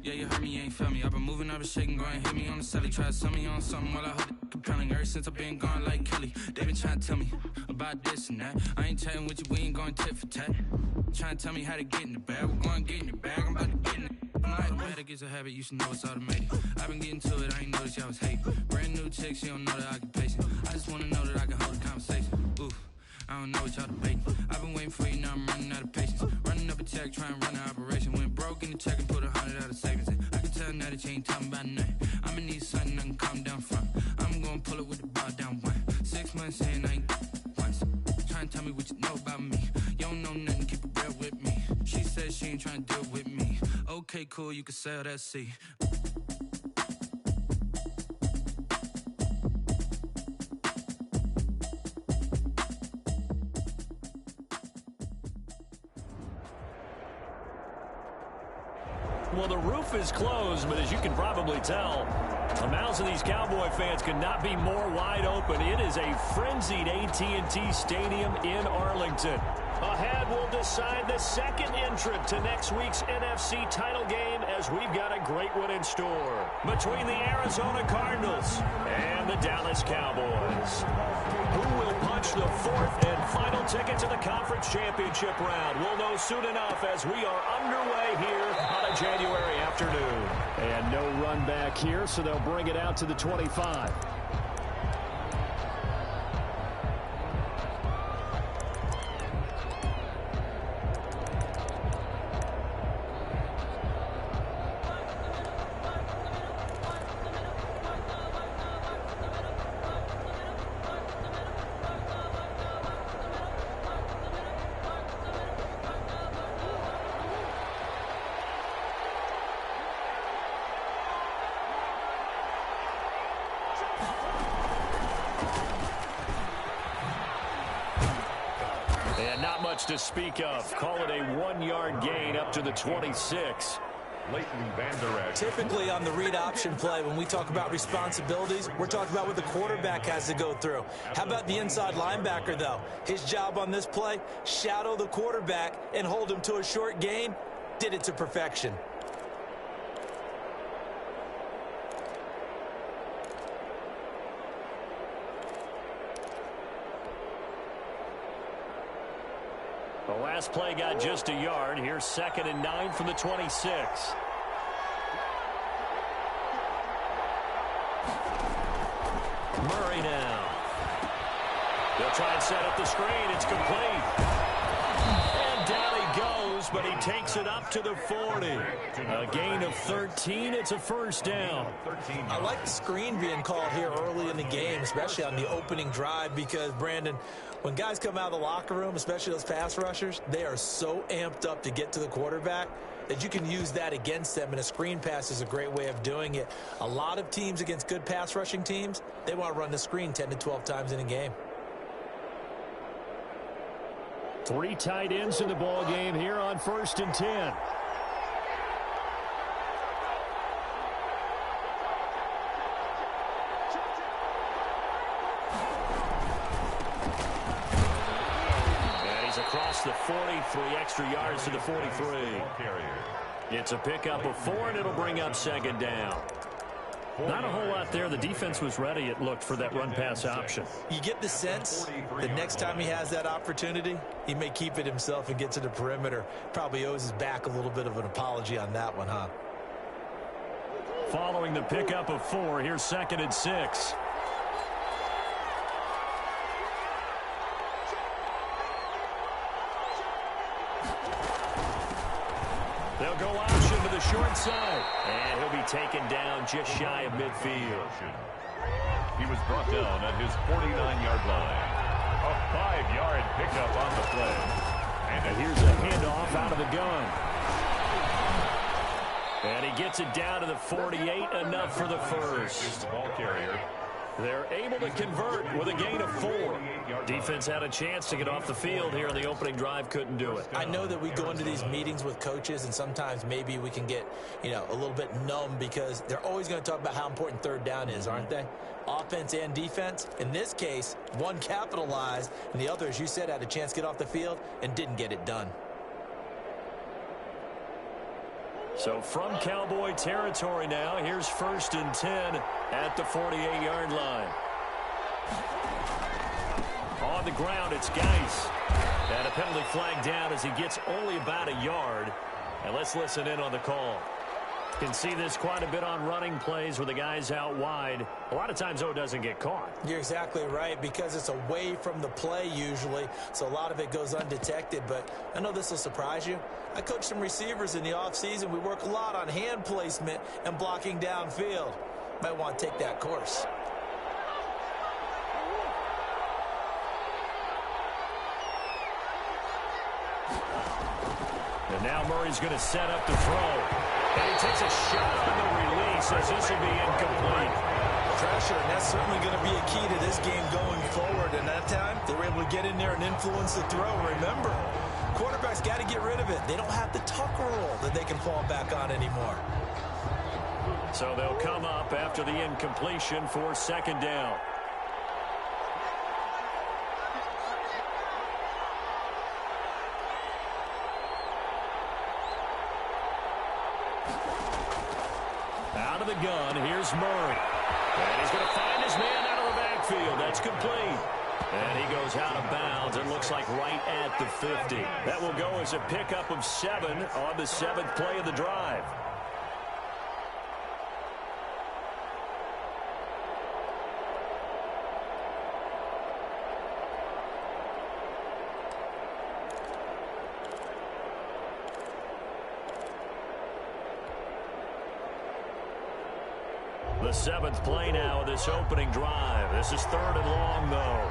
Yeah, you heard me, you ain't felt me. I've been moving, I've been shaking, go and hit me on the celly. Try to sell me on something while I hold it compelling. Ever since I've been gone like Kelly, they been trying to tell me about this and that. I ain't chatting with you, we ain't going tit for tat. Trying to tell me how to get in the bag. We're going to get in the bag, I'm about to get in it. I'm automatic, it's a habit, you should know it's automated. I've been getting to it, I ain't noticed y'all was hating. Brand new chick, she don't know the occupation. I just wanna know that I can hold a conversation. Ooh, I don't know what y'all debating. I've been waiting for you, now I'm running out of patience. Running up a check, trying to run an operation. Went broke in the check and put 100 out of savings in. I can tell now that you ain't talking about nothing. I'ma need something I can calm down from. I'm gonna pull it with the bar down one. 6 months in, I ain't once. Trying to tell me what you know about me. You don't know nothing, keep it real with me. She said she ain't trying to deal with me. Okay, cool, you can sell that seat. Well, the roof is closed, but as you can probably tell, the mouths of these Cowboy fans could not be more wide open. It is a frenzied AT&T Stadium in Arlington. Ahead, we'll decide the second entrant to next week's NFC title game as we've got a great one in store between the Arizona Cardinals and the Dallas Cowboys. Who will punch the fourth and final ticket to the conference championship round? We'll know soon enough as we are underway here on a January afternoon. And no run back here, so they'll bring it out to the 25. And not much to speak of. Call it a 1-yard gain up to the 26. Typically on the read option play, when we talk about responsibilities, we're talking about what the quarterback has to go through. How about the inside linebacker, though? His job on this play, shadow the quarterback and hold him to a short gain. Did it to perfection. The last play got just a yard. Here's 2nd and 9 from the 26. Murray now. They'll try and set up the screen. It's complete. And down he goes, but he takes it up to the 40. A gain of 13. It's a first down. I like the screen being called here early in the game, especially on the opening drive, because, Brandon, when guys come out of the locker room, especially those pass rushers, they are so amped up to get to the quarterback that you can use that against them, and a screen pass is a great way of doing it. A lot of teams against good pass rushing teams, they want to run the screen 10 to 12 times in a game. 3 tight ends in the ball game here on 1st and 10. Across the 43, extra yards to the 43. It's a pickup of 4, and it'll bring up 2nd down. Not a whole lot there. The defense was ready, it looked, for that run-pass option. You get the sense that next time he has that opportunity, he may keep it himself and get to the perimeter. Probably owes his back a little bit of an apology on that one, huh? Following the pickup of 4, here's 2nd and 6. They'll go option to the short side. And he'll be taken down just shy of midfield. He was brought down at his 49-yard line. A 5-yard pickup on the play. And here's a handoff out of the gun. And he gets it down to the 48, enough for the first. Ball carrier. They're able to convert with a gain of 4. Defense had a chance to get off the field here in the opening drive, couldn't do it. I know that we go into these meetings with coaches, and sometimes maybe we can get, a little bit numb because they're always going to talk about how important 3rd down is, aren't they? Offense and defense. In this case, one capitalized, and the other, as you said, had a chance to get off the field and didn't get it done. So from Cowboy territory now, here's 1st and 10 at the 48-yard line. On the ground, it's Geis. And a penalty flag down as he gets only about a yard. And let's listen in on the call. Can see this quite a bit on running plays where the guy's out wide. A lot of times, though, it doesn't get caught. You're exactly right, because it's away from the play usually, so a lot of it goes undetected. But I know this will surprise you. I coach some receivers in the offseason. We work a lot on hand placement and blocking downfield. Might want to take that course. And now Murray's going to set up to throw. And he takes a shot on the release as this will be incomplete. Pressure, and that's certainly going to be a key to this game going forward. And that time, they were able to get in there and influence the throw. Remember, quarterbacks got to get rid of it. They don't have the tucker roll that they can fall back on anymore. So they'll come up after the incompletion for 2nd down. Out of the gun, here's Murray. And he's going to find his man out of the backfield. That's complete. And he goes out of bounds. It looks like right at the 50. That will go as a pickup of 7 on the 7th play of the drive. The 7th play now of this opening drive. This is 3rd and long, though.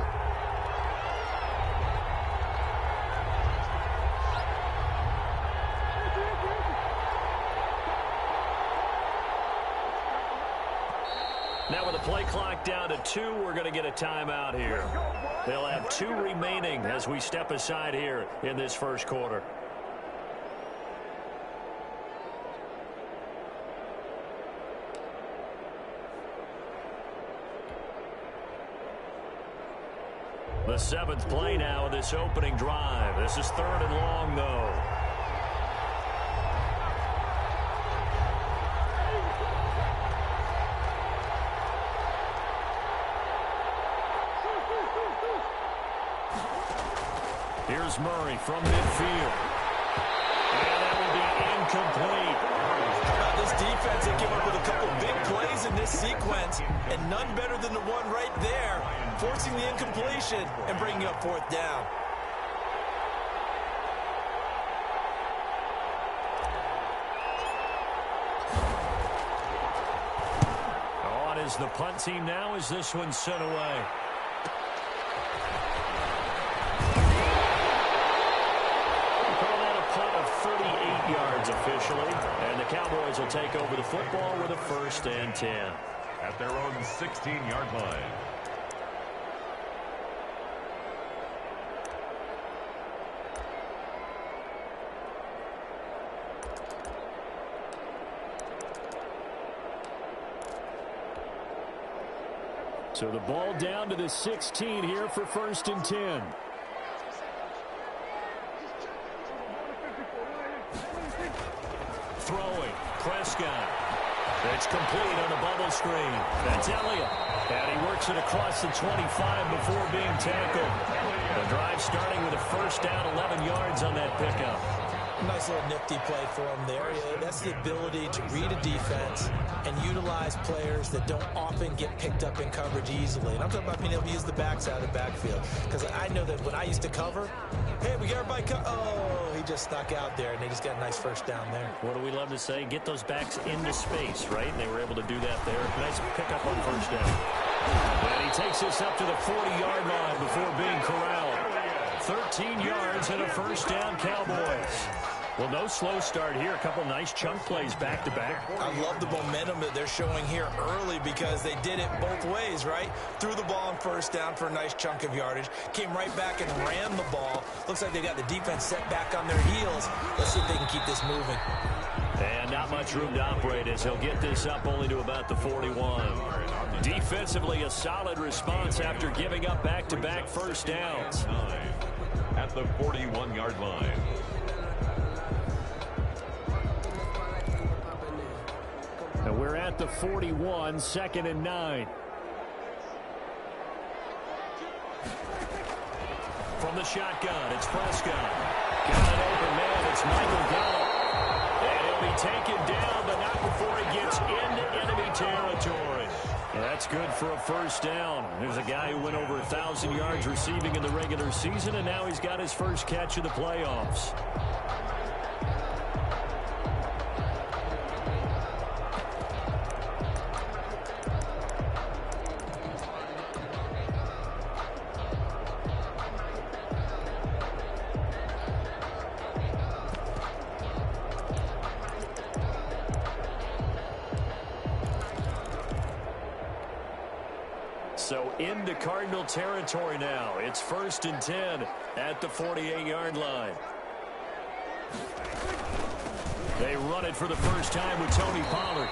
Now with the play clock down to 2, we're going to get a timeout here. They'll have 2 remaining as we step aside here in this first quarter. The 7th play now of this opening drive. This is 3rd and long, though. Here's Murray from midfield. And that will be incomplete. This defense, they came up with a couple big plays in this sequence, and none better than the one right there, forcing the incompletion and bringing up 4th down. On is the punt team now as this one's sent away. Of 38 yards officially, and the Cowboys will take over the football with a 1st and 10. At their own 16-yard line. So the ball down to the 16 here for 1st and 10. Throwing, Prescott. It's complete on the bubble screen. That's Elliott. And he works it across the 25 before being tackled. The drive starting with a 1st down, 11 yards on that pickup. Nice little nifty play for him there. That's the ability to read a defense and utilize players that don't often get picked up in coverage easily. And I'm talking about being able to use the backside of the backfield. Because I know that when I used to cover, hey, we got everybody oh, he just snuck out there, and they just got a nice 1st down there. What do we love to say? Get those backs into space, right? And they were able to do that there. Nice pickup on 1st down. And he takes this up to the 40-yard line before being corralled. 13 yards and a 1st down, Cowboys. Well, no slow start here. A couple nice chunk plays back-to-back. I love the momentum that they're showing here early because they did it both ways, right? Threw the ball on 1st down for a nice chunk of yardage. Came right back and ran the ball. Looks like they got the defense set back on their heels. Let's see if they can keep this moving. And not much room to operate as he'll get this up only to about the 41. Defensively, a solid response after giving up back-to-back 1st downs. At the 41-yard line. at the 41, 2nd and 9. From the shotgun, it's Prescott. Got an open man, it's Michael Gallup. And he'll be taken down, but not before he gets into enemy territory. That's good for a first down. There's a guy who went over 1,000 yards receiving in the regular season, and now he's got his first catch of the playoffs. So into Cardinal territory now. It's 1st and 10 at the 48-yard line. They run it for the first time with Tony Pollard.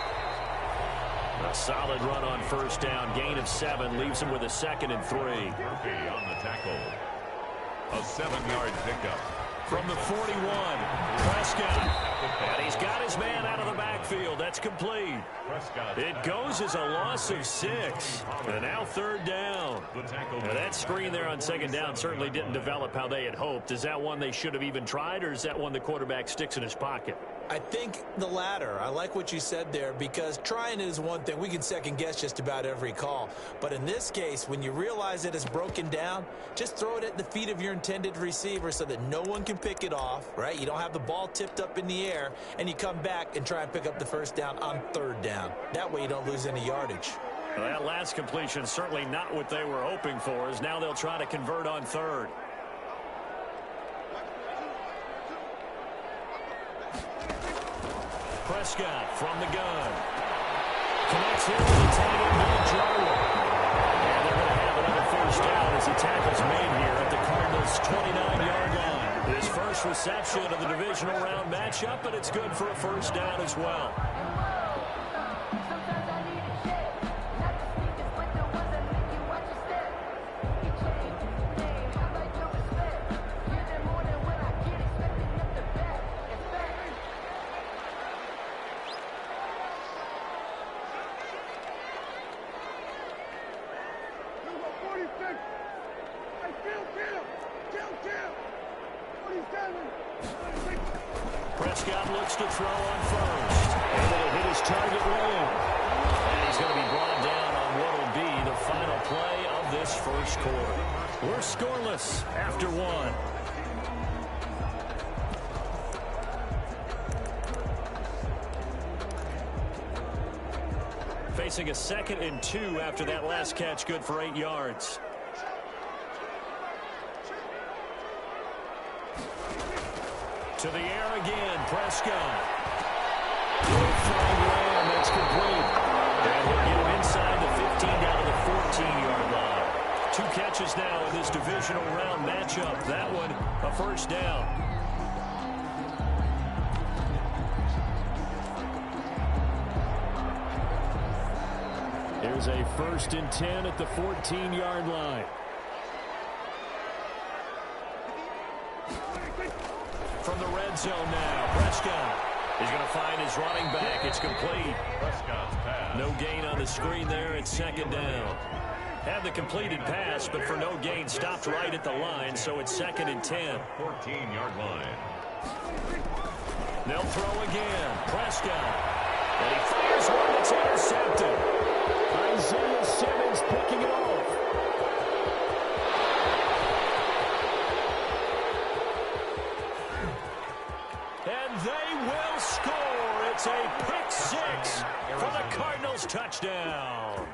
A solid run on first down. Gain of 7 leaves him with a 2nd and 3. Murphy on the tackle. A 7-yard pickup. From the 41, Prescott. And he's got his man out of the backfield. That's complete. It goes as a loss of 6. And now 3rd down. Now that screen there on 2nd down certainly didn't develop how they had hoped. Is that one they should have even tried, or is that one the quarterback sticks in his pocket? I think the latter. I like what you said there, because trying it is one thing. We can second guess just about every call. But in this case, when you realize it is broken down, just throw it at the feet of your intended receiver so that no one can pick it off, right? You don't have the ball tipped up in the air, and you come back and try and pick up the first down on 3rd down. That way you don't lose any yardage. Well, that last completion certainly not what they were hoping for, as now they'll try to convert on 3rd. Prescott from the gun. Connects here with a tight end, Jarwin. And they're going to have another first down as the tackle's made here at the Cardinals' 29-yard line. His first reception of the divisional round matchup, but it's good for a first down as well. Prescott looks to throw on first. And it'll hit his target ring. And he's going to be brought down on what will be the final play of this first quarter. We're scoreless after 1. Facing a 2nd and 2 after that last catch, good for 8 yards. To the air again, Prescott. Lamb, that's complete. And he'll get him inside the 15 down to the 14-yard line. 2 catches now in this divisional round matchup. That one, a first down. Here's a 1st and 10 at the 14-yard line. From the red zone now, Prescott is going to find his running back. It's complete. Prescott's pass. No gain on the screen there. It's 2nd down. Had the completed pass, but for no gain, stopped right at the line, so it's 2nd and 10. 14-yard line. They'll throw again. Prescott. And he fires one that's intercepted. Isaiah Simmons picking it off. And they will score. It's a pick 6 for the Cardinals touchdown.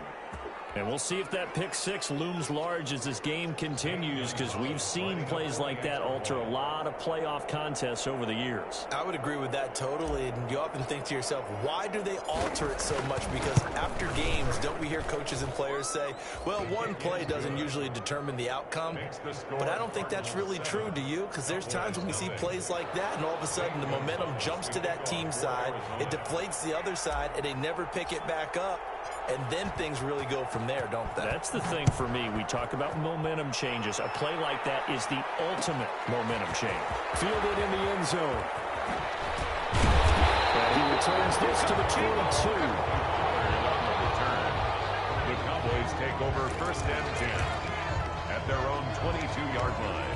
And we'll see if that pick 6 looms large as this game continues, because we've seen plays like that alter a lot of playoff contests over the years. I would agree with that totally. And you often think to yourself, why do they alter it so much? Because after games, don't we hear coaches and players say, well, one play doesn't usually determine the outcome? But I don't think that's really true, do you? Because there's times when we see plays like that, and all of a sudden the momentum jumps to that team side, it deflates the other side, and they never pick it back up. And then things really go from there, don't they? That's the thing for me. We talk about momentum changes. A play like that is the ultimate momentum change. Fielded in the end zone. And he returns this to the 22. take over 1st and 10 at their own 22-yard line.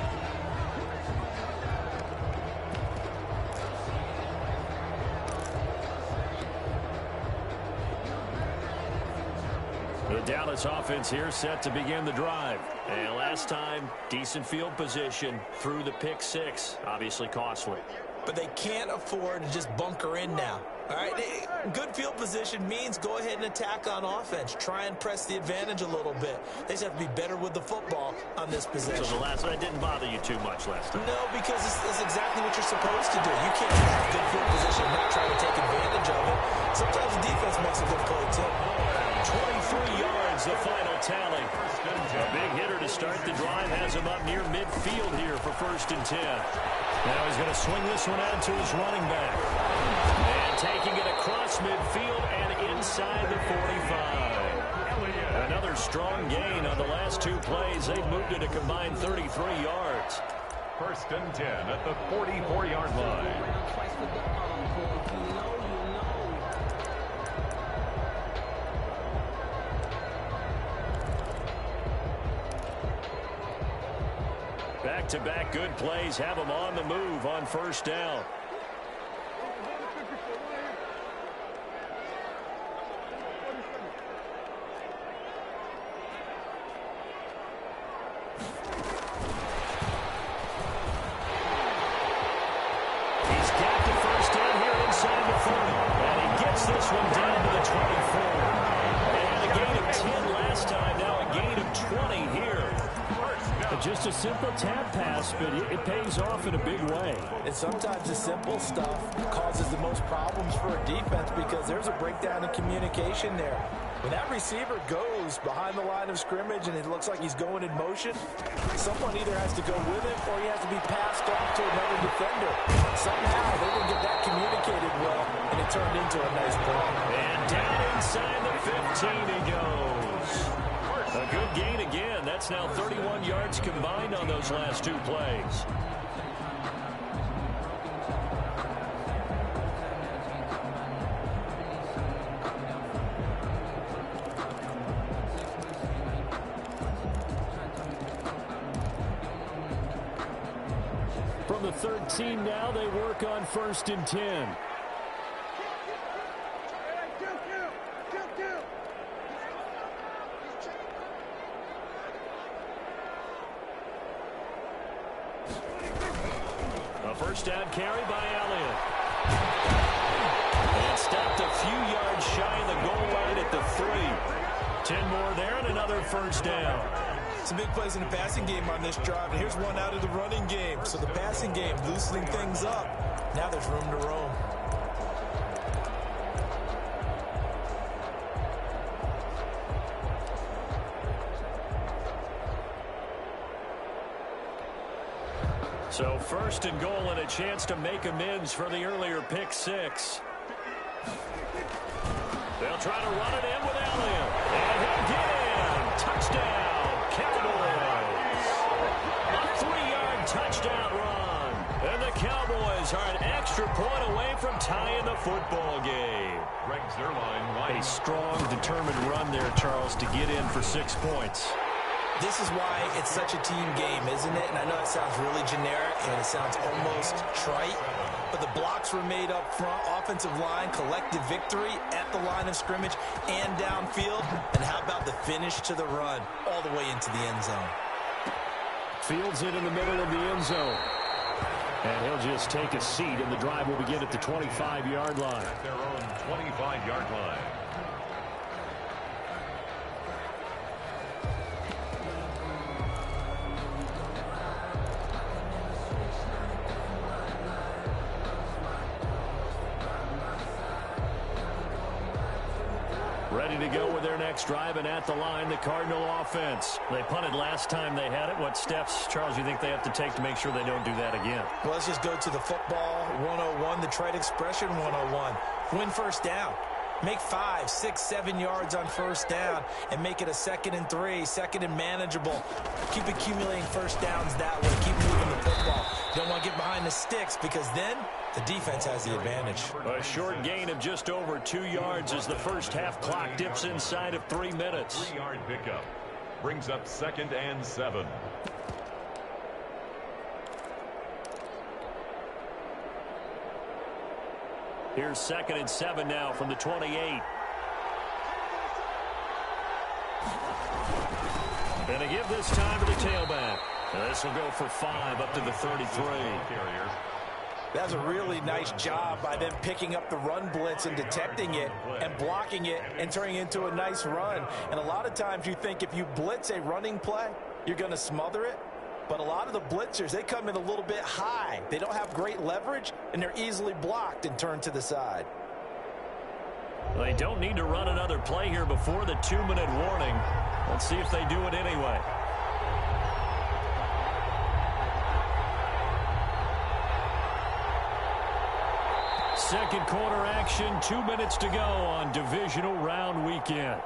The Dallas offense here set to begin the drive. And last time, decent field position through the pick six. Obviously costly. But they can't afford to just bunker in now. All right, good field position means go ahead and attack on offense. Try and press the advantage a little bit. They just have to be better with the football on this possession. So the last one didn't bother you too much last time? No, because it's exactly what you're supposed to do. You can't have good field position and not try to take advantage of it. Sometimes the defense makes a good play, too. 23 yards, the final tally. A big hitter to start the drive has him up near midfield here for 1st and 10. Now he's going to swing this one out to his running back. And taking it across midfield and inside the 45. Another strong gain on the last two plays. They've moved it a combined 33 yards. 1st and 10 at the 44-yard line. Back-to-back good plays have them on the move on 1st down. He's got the 1st down here inside the 30. And he gets this one down to the 24. And a gain of 10 last time, now a gain of 20 here. Just a simple tap pass, but it pays off in a big way. And sometimes the simple stuff causes the most problems for a defense because there's a breakdown in communication there. When that receiver goes behind the line of scrimmage and it looks like he's going in motion, someone either has to go with him or he has to be passed off to another defender. Somehow they didn't get that communicated well, and it turned into a nice play. And down inside the 15 he goes. A good gain again. That's now 31 yards combined on those last two plays. From the 13 now, they work on 1st and 10. First down carry by Elliott. And stopped a few yards shy of the goal line at the 3. 10 more there and another 1st down. Some big plays in the passing game on this drive, and here's one out of the running game. So the passing game loosening things up. Now there's room to roam. So 1st and goal and a chance to make amends for the earlier pick six. They'll try to run it in with Elliott. And he'll get in. Touchdown, Cowboys. A 3-yard touchdown run. And the Cowboys are an extra point away from tying the football game. Greg Zuerlein. A strong, determined run there, Charles, to get in for 6 points. This is why it's such a team game, isn't it? And I know it sounds really generic and it sounds almost trite, but the blocks were made up front, offensive line, collective victory at the line of scrimmage and downfield. And how about the finish to the run all the way into the end zone? Fields it in the middle of the end zone. And he'll just take a seat, and the drive will begin at the 25-yard line. At their own 25-yard line. Ready to go with their next drive, and at the line, the Cardinal offense. They punted last time they had it. What steps, Charles, you think they have to take to make sure they don't do that again? Well, let's just go to the football 101, the trite expression 101. Win 1st down. Make 5, 6, 7 yards on first down and make it a 2nd and 3, 2nd and manageable. Keep accumulating first downs that way. Keep moving the football. You don't want to get behind the sticks because then the defense has the advantage. A short gain of just over 2 yards as the first half clock dips inside of 3 minutes. 3-yard pickup brings up 2nd and 7. Here's 2nd and 7 now from the 28. And a give this time to the tailback. This will go for 5 up to the 33. That's a really nice job by them picking up the run blitz and detecting it and blocking it and turning it into a nice run. And a lot of times you think if you blitz a running play, you're going to smother it. But a lot of the blitzers, they come in a little bit high. They don't have great leverage, and they're easily blocked and turned to the side. They don't need to run another play here before the 2-minute warning. Let's see if they do it anyway. Second quarter action, 2 minutes to go on divisional round weekend.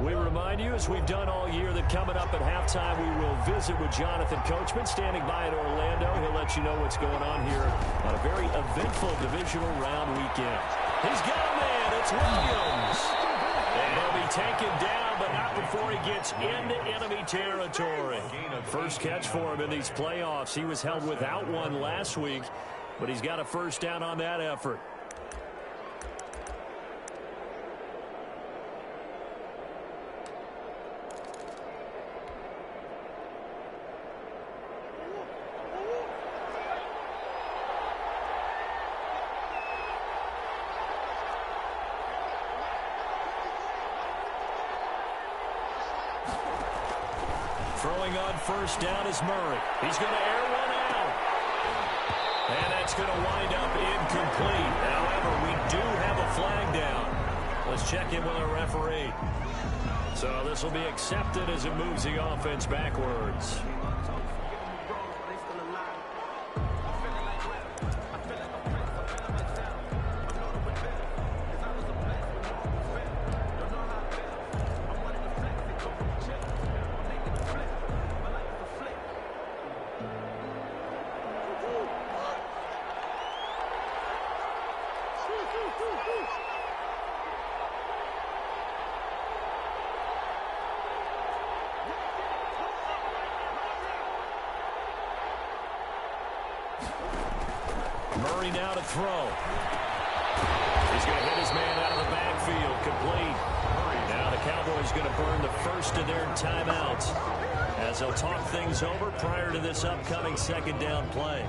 We remind you, as we've done all year, that coming up at halftime, we will visit with Jonathan Coachman, standing by in Orlando. He'll let you know what's going on here on a very eventful divisional round weekend. He's got a man. It's Williams. And he'll be taken down, but not before he gets into enemy territory. First catch for him in these playoffs. He was held without one last week, but he's got a first down on that effort. Throwing on first down is Murray. He's going to air one out. And that's going to wind up incomplete. However, we do have a flag down. Let's check in with our referee. So this will be accepted as it moves the offense backwards. Murray now to throw. He's going to hit his man out of the backfield. Complete. Now the Cowboys going to burn the first of their timeouts as they'll talk things over prior to this upcoming second down play.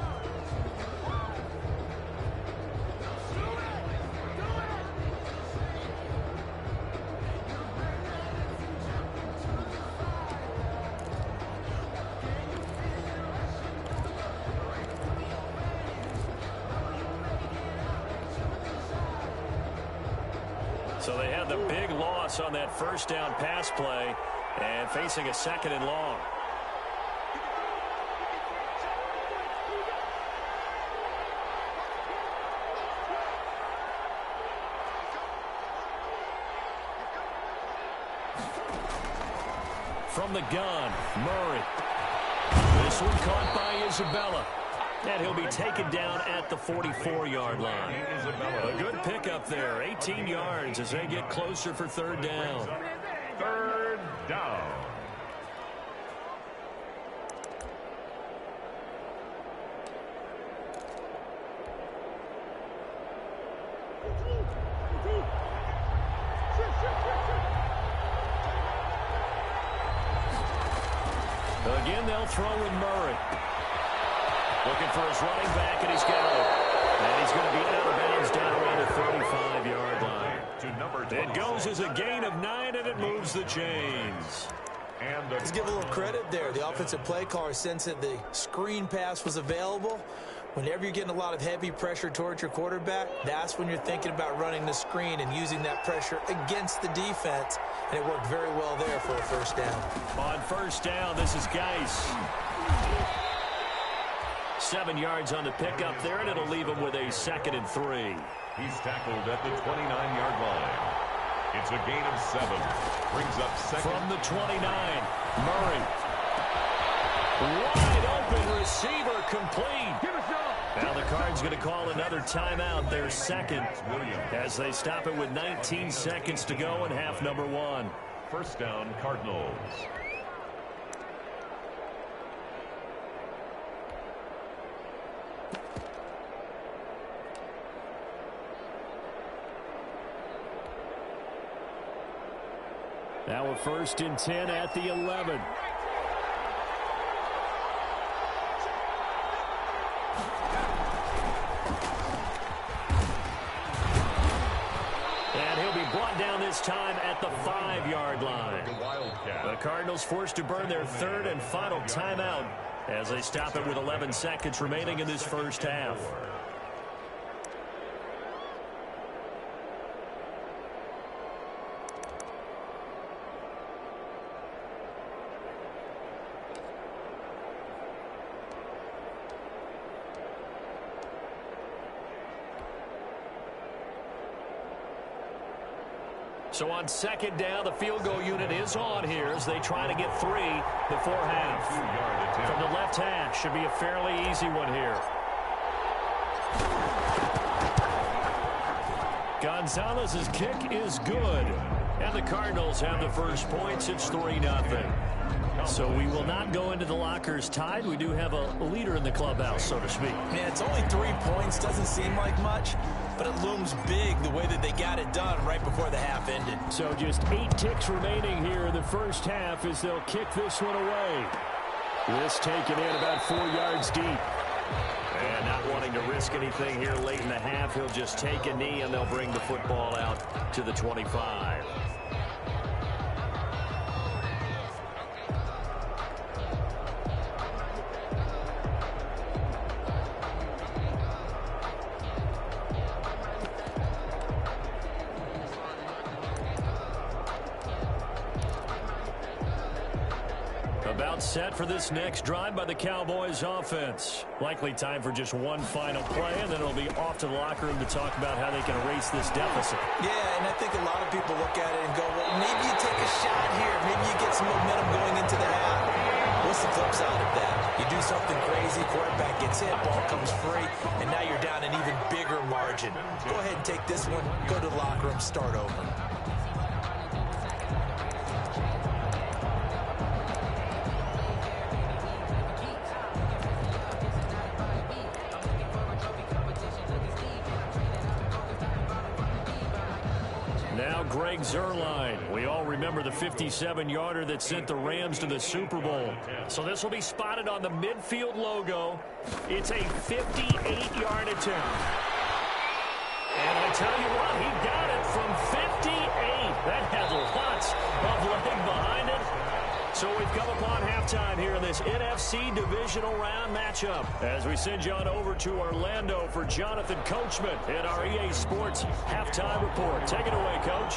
So they had the big loss on that first down pass play and facing a 2nd and long. From the gun, Murray. This one caught by Isabella. And he'll be taken down at the 44-yard line. A good pickup there, 18 yards as they get closer for third down. Third down. Again, they'll throw with Murray. Looking for his running back, and he's got it. And he's going to be out of bounds down around the 35-yard line. It goes as a gain of 9, and it moves the chains. Let's give a little credit there. The offensive play caller sensed that the screen pass was available, Whenever you're getting a lot of heavy pressure towards your quarterback, that's when you're thinking about running the screen and using that pressure against the defense. And it worked very well there for a first down. On first down, this is Geis. 7 yards on the pickup there, and it'll leave him with a 2nd and 3. He's tackled at the 29-yard line. It's a gain of 7. Brings up second. From the 29, Murray. Wide open receiver, complete. Now the Cards going to call another timeout, their second, as they stop it with 19 seconds to go in half number 1. First down, Cardinals. Now a 1st and 10 at the 11. And he'll be brought down this time at the 5-yard line. The Cardinals forced to burn their 3rd and final timeout as they stop it with 11 seconds remaining in this first half. So on 2nd down, the field goal unit is on here as they try to get 3 before half. From the left hash, should be a fairly easy one here. Gonzalez's kick is good. And the Cardinals have the first points. It's 3-0. So we will not go into the lockers tied. We do have a leader in the clubhouse, so to speak. Man, it's only 3 points. Doesn't seem like much, but it looms big the way that they got it done right before the half ended. So just 8 ticks remaining here in the first half as they'll kick this one away. This taken in about 4 yards deep. And not wanting to risk anything here late in the half, he'll just take a knee and they'll bring the football out to the 25. About set for this next drive by the Cowboys offense. Likely time for just one final play, and then it'll be off to the locker room to talk about how they can erase this deficit. Yeah, and I think a lot of people look at it and go, well, maybe you take a shot here. Maybe you get some momentum going into the half. What's the flip side of that? You do something crazy, quarterback gets hit, ball comes free, and now you're down an even bigger margin. Go ahead and take this one, go to the locker room, start over. Greg Zuerlein. We all remember the 57-yarder that sent the Rams to the Super Bowl. So this will be spotted on the midfield logo. It's a 58-yard attempt. And I tell you what, he got it from 58. That has lots of leg behind it. So we've come upon halftime here in this NFC divisional round matchup as we send you on over to Orlando for Jonathan Coachman in our EA Sports halftime report. Take it away, Coach.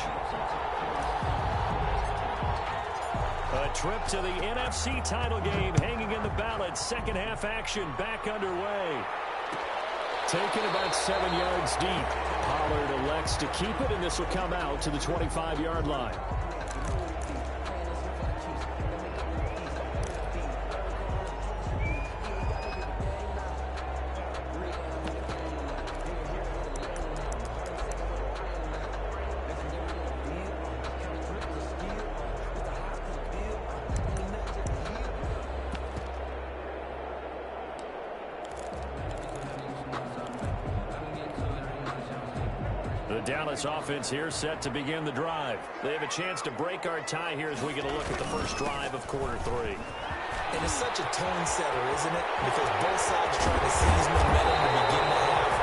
A trip to the NFC title game hanging in the balance. Second half action back underway. Taken about 7 yards deep. Pollard elects to keep it, and this will come out to the 25-yard line. Dallas offense here set to begin the drive. They have a chance to break our tie here as we get a look at the first drive of quarter 3. And it's such a tone setter, isn't it? Because both sides trying to seize momentum to begin the half.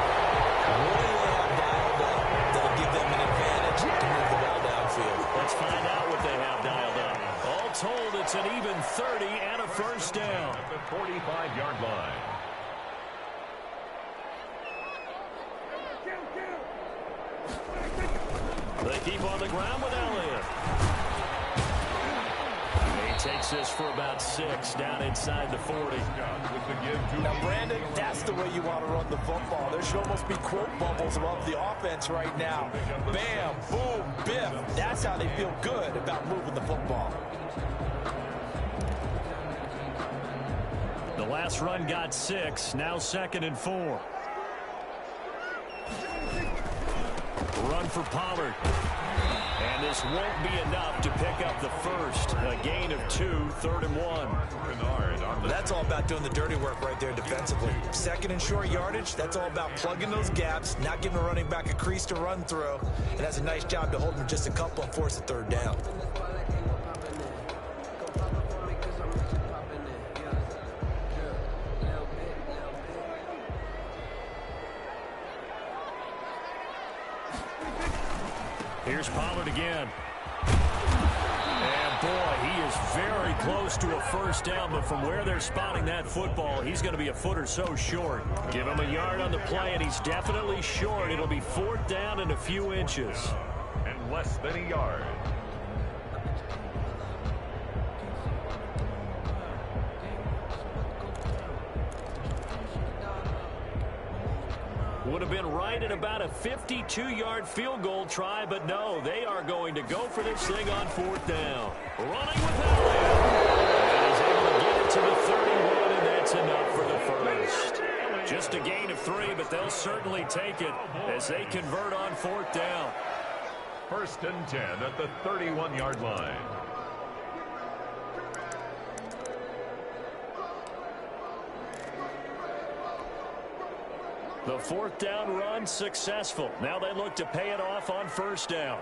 What do they have dialed up that'll give them an advantage to move the ball downfield? Let's find out what they have dialed up. All told, it's an even 30 and a first down. At the 45-yard line. ground with Elliott. He takes this for about 6 down inside the 40. Now, Brandon, that's the way you want to run the football. There should almost be quote bubbles above the offense right now. Bam, boom, biff. That's how they feel good about moving the football. The last run got 6. Now 2nd and 4. Run for Pollard. And this won't be enough to pick up the first. A gain of 2, 3rd and 1. That's all about doing the dirty work right there defensively. 2nd and short yardage, that's all about plugging those gaps, not giving a running back a crease to run through. And that's a nice job to hold him just a couple and force a 3rd down. Here's Pollard again. And boy, he is very close to a first down, but from where they're spotting that football, he's going to be a foot or so short. Give him a yard on the play, and he's definitely short. It'll be 4th down and a few inches. And less than a yard. Would have been right at about a 52-yard field goal try, but no, they are going to go for this thing on 4th down. Running with Elliott. And he's able to get it to the 31, and that's enough for the first. Just a gain of 3, but they'll certainly take it as they convert on 4th down. 1st and 10 at the 31-yard line. The 4th down run successful. Now they look to pay it off on 1st down.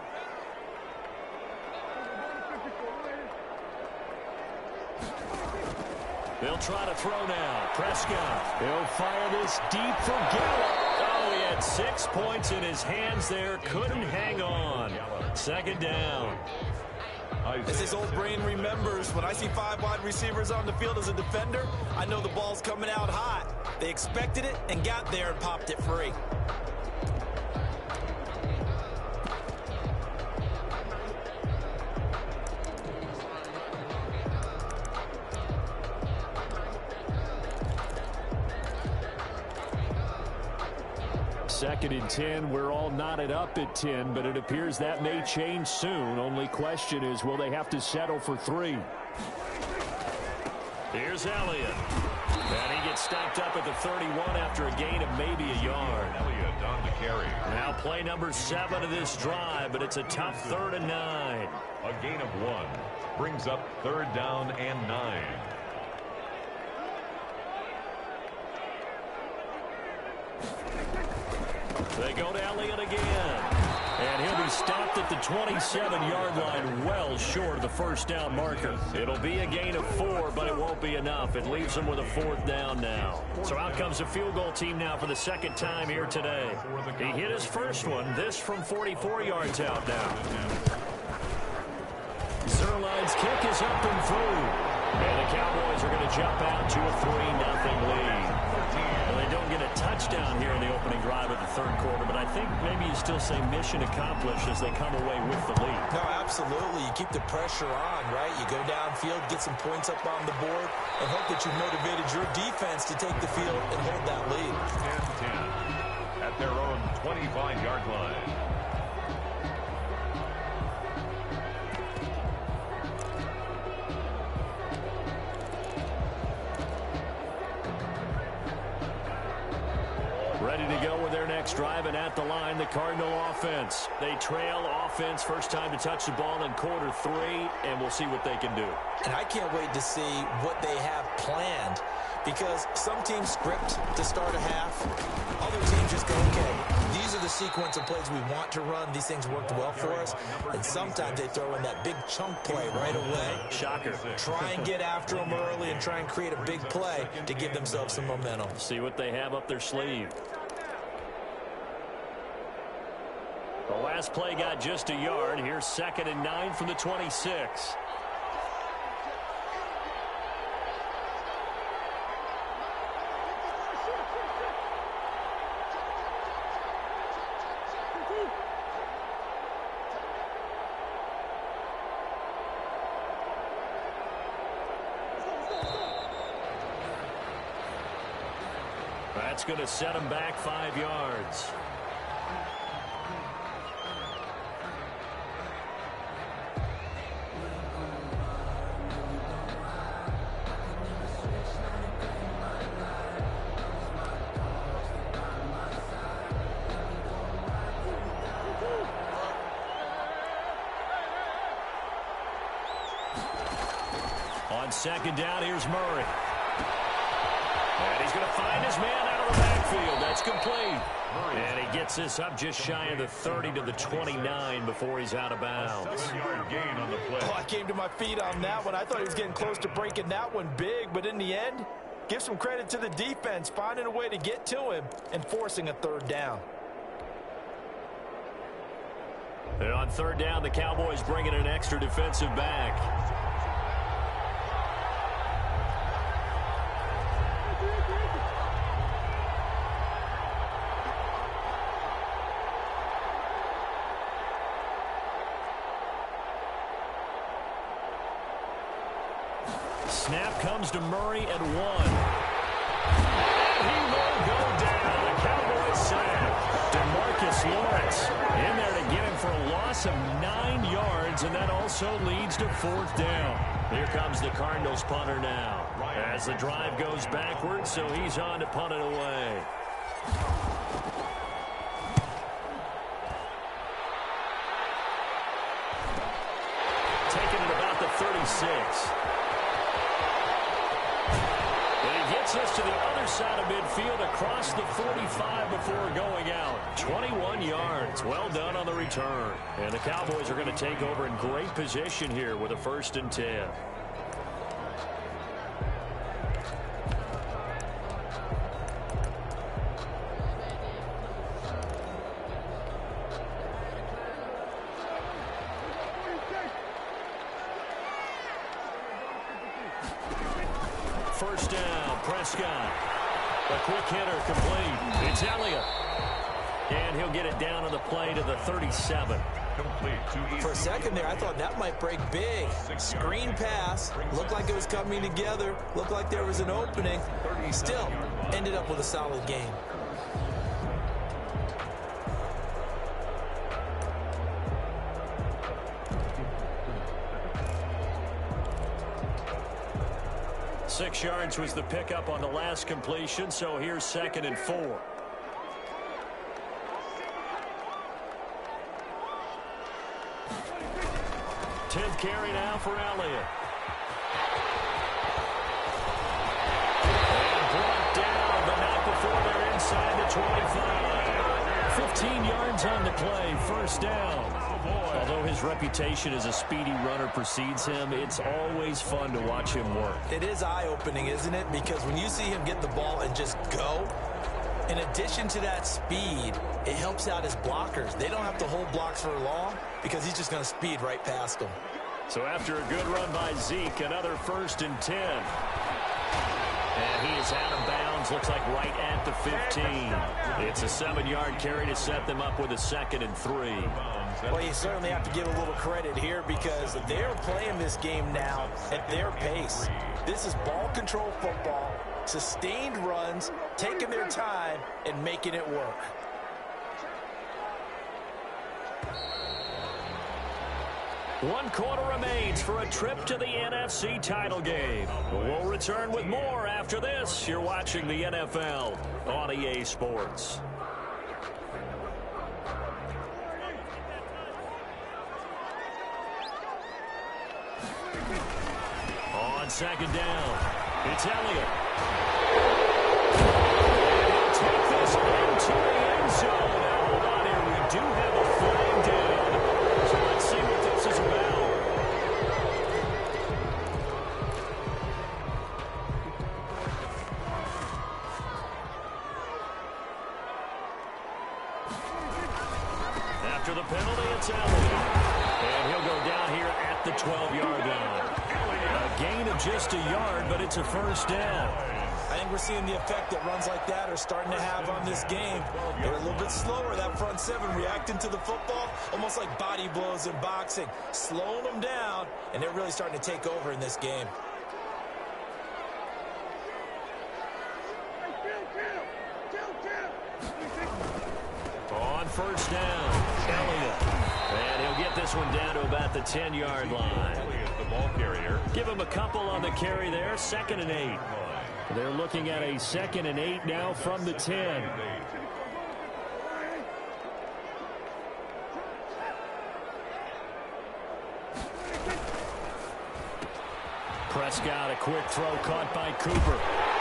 They'll try to throw now. Prescott. He'll fire this deep for Gallup. Oh, he had 6 points in his hands there. Couldn't hang on. 2nd down. As his old brain remembers, when I see 5 wide receivers on the field as a defender, I know the ball's coming out hot. They expected it and got there and popped it free. Second and 10. We're all knotted up at 10, but it appears that may change soon. Only question is, will they have to settle for 3? Here's Elliott. And he gets stopped up at the 31 after a gain of maybe a yard. Elliott on the carry. Now play number 7 of this drive, but it's a tough 3rd and 9. A gain of 1 brings up 3rd down and 9. They go to Elliott again. And he'll be stopped at the 27-yard line, well short of the first down marker. It'll be a gain of 4, but it won't be enough. It leaves them with a 4th down now. So out comes the field goal team now for the 2nd time here today. He hit his first one, this from 44 yards out now. Zerline's kick is up and through. And the Cowboys are going to jump out to a 3-0 lead. Well, they don't get a touchdown here in the opening drive of the 3rd quarter, but I think maybe you still say mission accomplished as they come away with the lead. No, absolutely. You keep the pressure on, right? You go downfield, get some points up on the board, and hope that you motivated your defense to take the field and hold that lead. 10-10 at their own 25-yard line. Ready to go with their next drive, and at the line, the Cardinal offense. They trail offense, first time to touch the ball in quarter 3, and we'll see what they can do. And I can't wait to see what they have planned, because some teams script to start a half. Other teams just go, okay, these are the sequence of plays we want to run. These things worked well for us. And sometimes they throw in that big chunk play right away. Shocker. Try and get after them early and try and create a big play to give themselves some momentum. See what they have up their sleeve. The last play got just a yard. Here's 2nd and 9 from the 26. That's going to set him back 5 yards. On second down, here's Murray. And he's going to find his man out of the backfield. That's complete. And he gets this up just shy of the 30 to the 29 before he's out of bounds. 7-yard gain on the play. Oh, I came to my feet on that one. I thought he was getting close to breaking that one big, but in the end, give some credit to the defense, finding a way to get to him and forcing a third down. And on third down, the Cowboys bring in an extra defensive back. Snap comes to Murray at 1. And he will go down. The Cowboys sack. DeMarcus Lawrence in there to get him for a loss of 9 yards, and that also leads to 4th down. Here comes the Cardinals punter now. As the drive goes backwards, so he's on to punt it away. Taking it about the 36. Gets us to the other side of midfield across the 45 before going out. 21 yards. Well done on the return. And the Cowboys are going to take over in great position here with a 1st and 10. First down, Prescott. A quick hitter complete. It's Elliott. And he'll get it down on the play to the 37. Complete. For a second there, I thought that might break big. Screen pass. Looked like it was coming together. Looked like there was an opening. Still, ended up with a solid game. Six yards was the pickup on the last completion, so here's 2nd and 4. Tenth carry now for Elliott. And brought down, but not before they're inside the 25. 15 yards on the play, 1st down. Although his reputation as a speedy runner precedes him, it's always fun to watch him work. It is eye-opening, isn't it? Because when you see him get the ball and just go, in addition to that speed, it helps out his blockers. They don't have to hold blocks for long because he's just going to speed right past them. So after a good run by Zeke, another 1st and 10. And he is out of bounds, looks like right at the 15. It's a 7-yard carry to set them up with a 2nd and 3. Well, you certainly have to give a little credit here because they're playing this game now at their pace. This is ball control football, sustained runs, taking their time and making it work. One quarter remains for a trip to the NFC title game. We'll return with more after this. You're watching the NFL on EA Sports. On second down, it's Elliott. And he'll take this into the end zone. Now, hold on here. We do have a flag down. So let's see what this is about. After the penalty, it's Elliott. And he'll go down here at the 12-yard line. A gain of just a yard, but it's a 1st down. I think we're seeing the effect that runs like that are starting to have on this game. They're a little bit slower, that front seven, reacting to the football, almost like body blows in boxing, slowing them down, and they're really starting to take over in this game. first down. Elliott. And he'll get this one down to about the 10-yard line. Elliott, the ball carrier. Give him a couple on the carry there. 2nd and 8. They're looking at a 2nd and 8 now from the 10. Prescott, a quick throw caught by Cooper.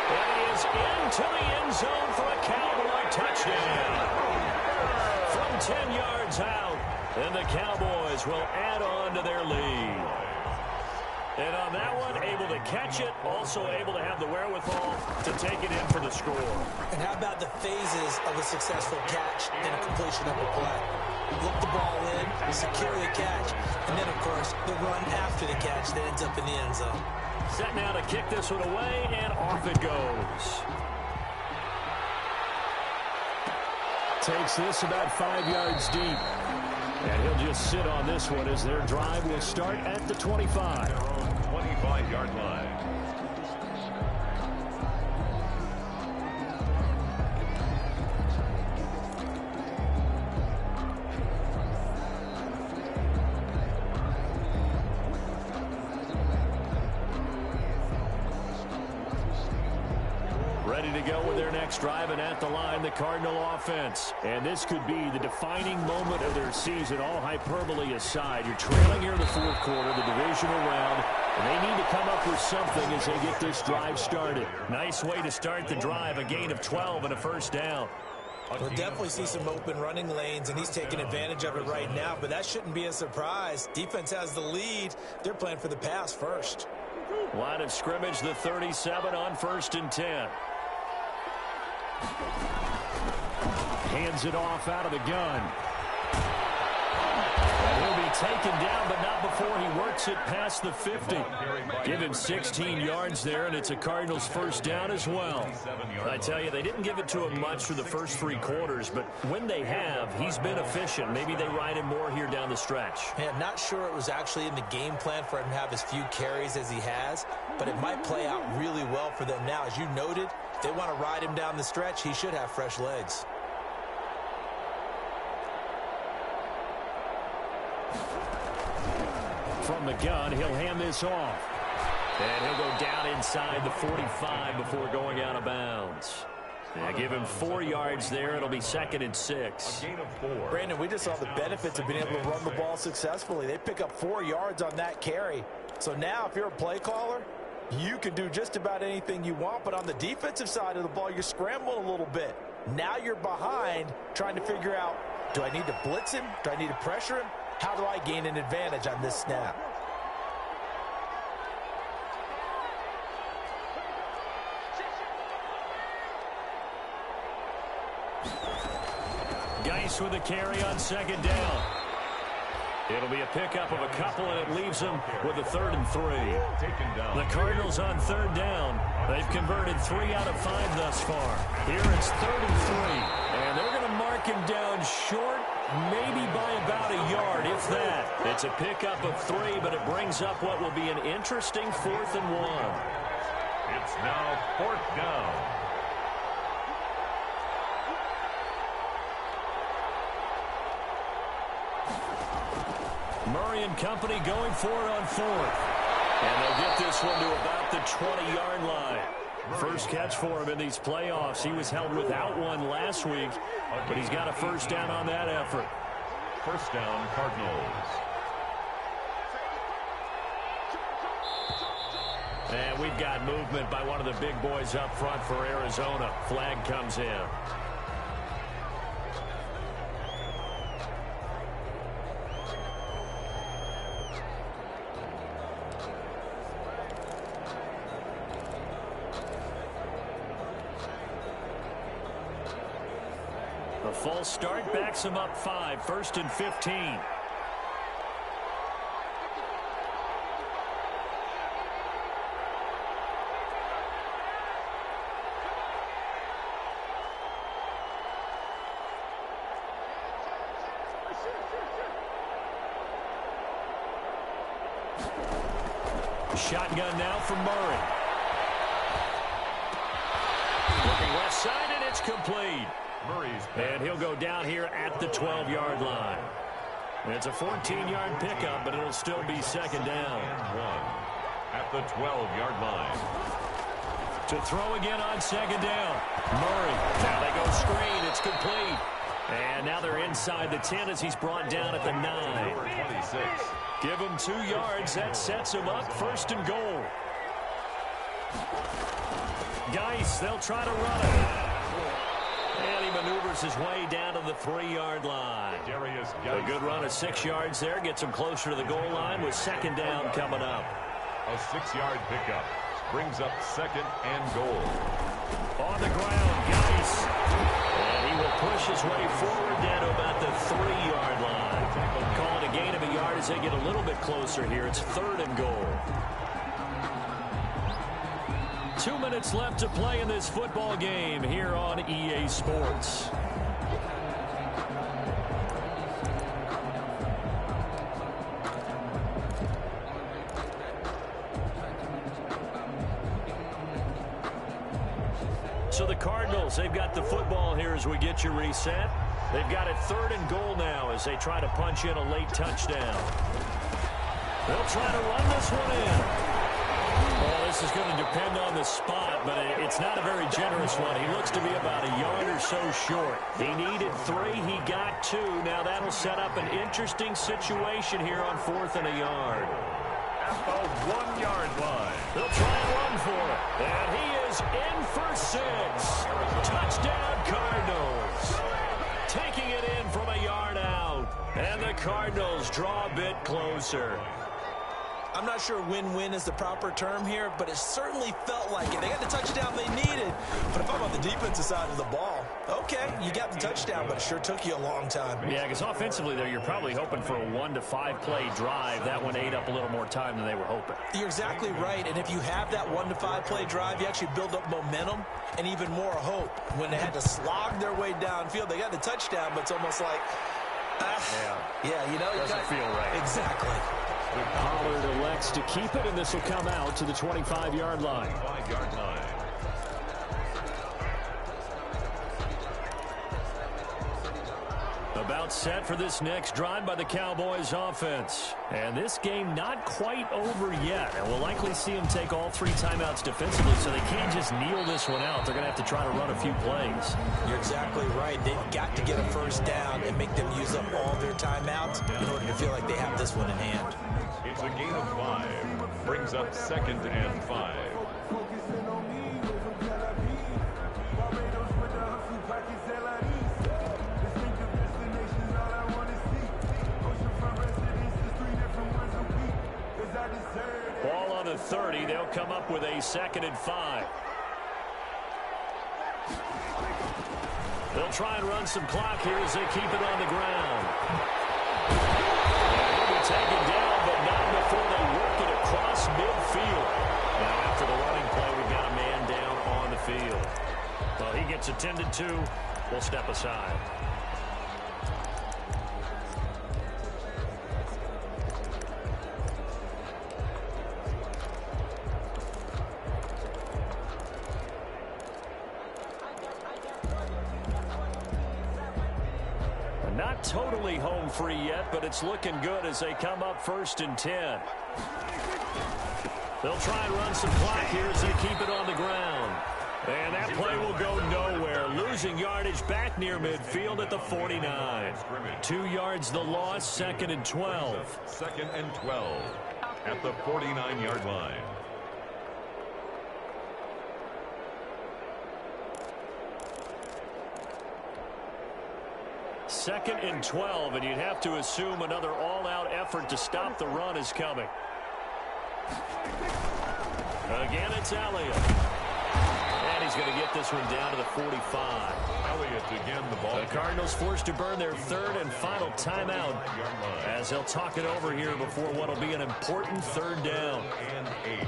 And he is into the end zone for a Cowboy touchdown. From 10 yards out, and the Cowboys will add on to their lead. And on that one, able to catch it, also able to have the wherewithal to take it in for the score. And how about the phases of a successful catch and a completion of a play? Look the ball in, secure the catch, and then, of course, the run after the catch that ends up in the end zone. Set now to kick this one away, and off it goes. Takes this about 5 yards deep. And he'll just sit on this one as their drive will start at the 25. 25-yard line. Ready to go with their next drive, and at the line, the Cardinal offense. And this could be the defining moment of their season, all hyperbole aside. You're trailing here in the 4th quarter, the divisional round, and they need to come up with something as they get this drive started. Nice way to start the drive, a gain of 12 and a first down. We'll definitely see some open running lanes, and he's taking advantage of it right now, but that shouldn't be a surprise. Defense has the lead. They're playing for the pass first. Line of scrimmage, the 37 on 1st and 10. Hands it off out of the gun. And he'll be taken down, but not before he works it past the 50. Give him 16 yards there, and it's a Cardinals first down as well. I tell you, they didn't give it to him much for the first 3 quarters, but when they have, he's been efficient. Maybe they ride him more here down the stretch. Man, not sure it was actually in the game plan for him to have as few carries as he has, but it might play out really well for them now. As you noted, if they want to ride him down the stretch, he should have fresh legs. From the gun, he'll hand this off. And he'll go down inside the 45 before going out of bounds. Give him 4 yards there. It'll be 2nd and 6. A gain of 4. Brandon, we just saw the benefits of being able to run the ball successfully. They pick up 4 yards on that carry. So now if you're a play caller, you can do just about anything you want. But on the defensive side of the ball, you're scrambling a little bit. Now you're behind trying to figure out, do I need to blitz him? Do I need to pressure him? How do I gain an advantage on this snap? Geis with a carry on 2nd down. It'll be a pickup of a couple, and it leaves them with a 3rd and 3. The Cardinals on 3rd down. They've converted 3 out of 5 thus far. Here it's 3rd and 3. And they're going to mark him down short, maybe by about a yard, if that. It's a pickup of 3, but it brings up what will be an interesting 4th and 1. It's now 4th down. Murray and company going for it on 4th. And they'll get this one to about the 20-yard line. First catch for him in these playoffs. He was held without one last week, but he's got a first down on that effort. First down, Cardinals. And we've got movement by one of the big boys up front for Arizona. Flag comes in. A false start backs him up 5, 1st and 15. Shotgun now for Murray. Looking left side, and it's complete. And he'll go down here at the 12-yard line. It's a 14-yard pickup, but it'll still be second down. And 1 at the 12-yard line. To throw again on second down. Murray. Now they go screen. It's complete. And now they're inside the 10 as he's brought down at the 9. 26. Give him 2 yards. That sets him up first and goal. Geis, they'll try to run it. And he maneuvers his way down to the 3-yard line. A good run of 6 yards there. Gets him closer to the goal line with second down coming up. A 6-yard pickup brings up second and goal. On the ground, Geis. And he will push his way forward down to about the 3-yard line. Call it a gain of a yard as they get a little bit closer here. It's third and goal. 2 minutes left to play in this football game here on EA Sports. So the Cardinals, they've got the football here as we get you reset. They've got it third and goal now as they try to punch in a late touchdown. They'll try to run this one in. Well, this is going to depend on the spot, but it's not a very generous one. He looks to be about a yard or so short. He needed 3. He got 2. Now that'll set up an interesting situation here on 4th and a yard. At the 1-yard line. They'll try and run for it. And he is in for 6. Touchdown, Cardinals. Taking it in from a yard out. And the Cardinals draw a bit closer. I'm not sure win-win is the proper term here, but it certainly felt like it. They got the touchdown they needed. But if I'm on the defensive side of the ball, okay, you got the touchdown, but it sure took you a long time. Yeah, because offensively there, you're probably hoping for a 1 to 5 play drive. That one ate up a little more time than they were hoping. You're exactly right, and if you have that 1 to 5 play drive, you actually build up momentum and even more hope. When they had to slog their way downfield, they got the touchdown, but it's almost like, yeah, you know. Doesn't feel right. Exactly. Pollard elects to keep it, and this will come out to the 25-yard line. 5-yard line. About set for this next drive by the Cowboys offense. And this game not quite over yet. And we'll likely see them take all 3 timeouts defensively, so they can't just kneel this one out. They're going to have to try to run a few plays. You're exactly right. They've got to get a first down and make them use up all their timeouts in order to feel like they have this one in hand. It's a gain of 5. Brings up second and 5. Ball on the 30. They'll come up with a second and 5. They'll try and run some clock here as they keep it on the ground. They'll be taken down, but not before they work it across midfield. Now, after the running play, we've got a man down on the field. Well, he gets attended to. We'll step aside. Not totally home free yet, but it's looking good as they come up first and 10. They'll try and run some clock here as they keep it on the ground. And that play will go nowhere. Losing yardage back near midfield at the 49. 2 yards the loss, second and 12. Second and 12 at the 49-yard line. Second and 12, and you'd have to assume another all-out effort to stop the run is coming. Again, it's Elliott. And he's going to get this one down to the 45. Elliott again, the ball. The Cardinals forced to burn their third and final timeout as they'll talk it over here before what will be an important third down. And 8.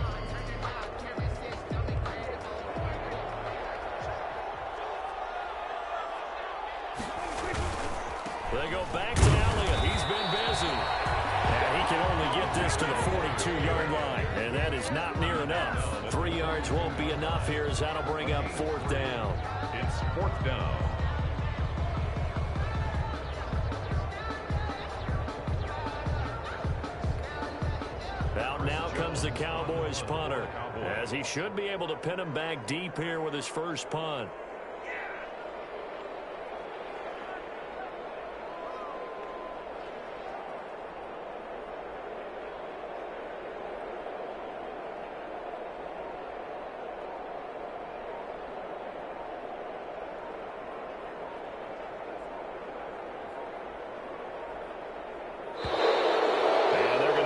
They go back to Elliott. He's been busy. And he can only get this to the 42-yard line. And that is not near enough. 3 yards won't be enough here as that'll bring up fourth down. It's fourth down. Out now comes the Cowboys punter, as he should be able to pin him back deep here with his first punt.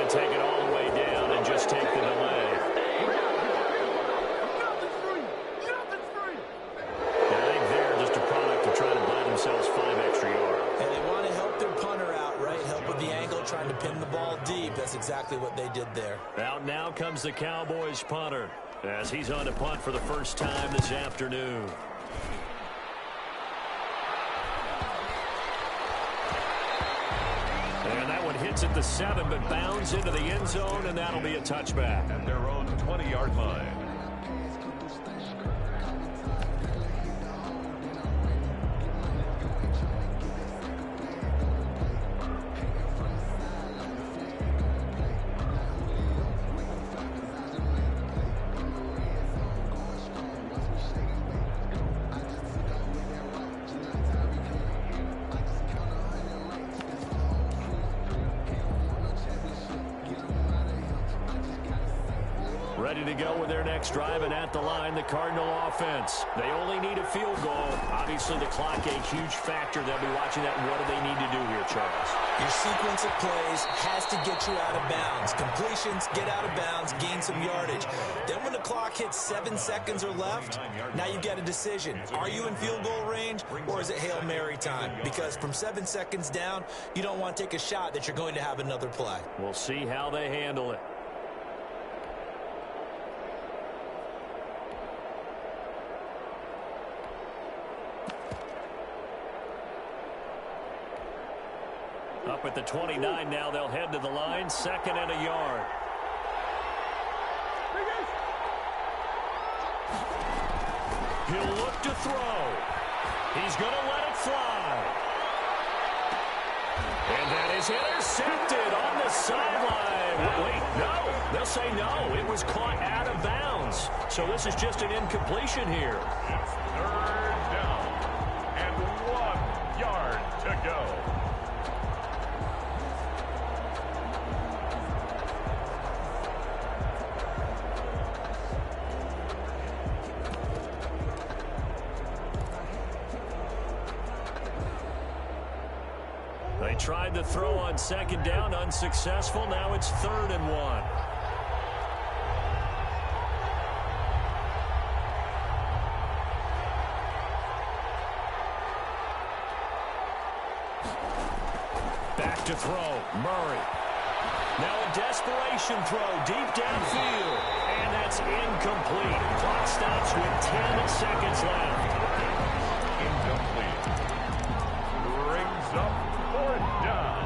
Take it all the way down and just take the delay. I think they're just a product of trying to buy themselves 5 extra yards. And they want to help their punter out, right? Help with the angle, trying to pin the ball deep. That's exactly what they did there. Out now comes the Cowboys punter, as he's on to punt for the first time this afternoon. And that one hits at the 7, but bounds into the end zone, and that'll be a touchback. At their own 20-yard line. Ready to go with their next drive, and at the line, the Cardinal offense. They only need a field goal. Obviously, the clock a huge factor. They'll be watching that. What do they need to do here, Charles? Your sequence of plays has to get you out of bounds. Completions, get out of bounds, gain some yardage. Then when the clock hits 7 seconds or left, now you get a decision. Are you in field goal range, or is it Hail Mary time? Because from 7 seconds down, you don't want to take a shot that you're going to have another play. We'll see how they handle it. Up at the 29 now, they'll head to the line, 2nd and a yard. He'll look to throw. He's going to let it fly. And that is intercepted on the sideline. Wait, no. They'll say no. It was caught out of bounds. So this is just an incompletion here. It's 3rd down and 1 yard to go. They tried to throw on 2nd down, unsuccessful. Now it's 3rd and 1. Back to throw, Murray. Now a desperation throw deep downfield. And that's incomplete. Clock stops with 10 seconds left. Incomplete. Brings up 4th down.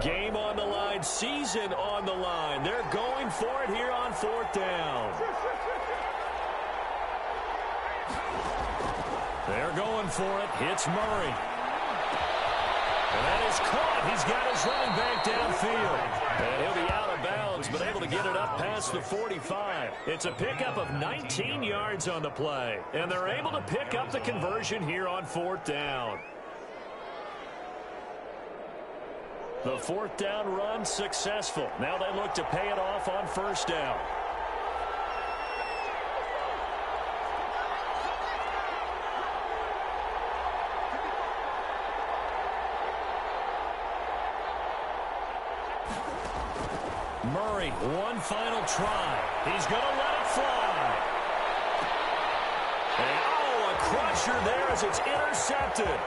Game on the line, season on the line. They're going for it here on 4th down. They're going for it. It's Murray. And that is caught. He's got his running back downfield. And he'll be out of bounds, but able to get it up past the 45. It's a pickup of 19 yards on the play. And they're able to pick up the conversion here on 4th down. The 4th down run successful. Now they look to pay it off on 1st down. Murray, one final try. He's going to let it fly. And, a crusher there as it's intercepted.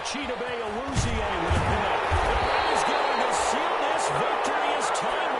Chidobe Awuzie with a pick. And that is going to seal this victory as time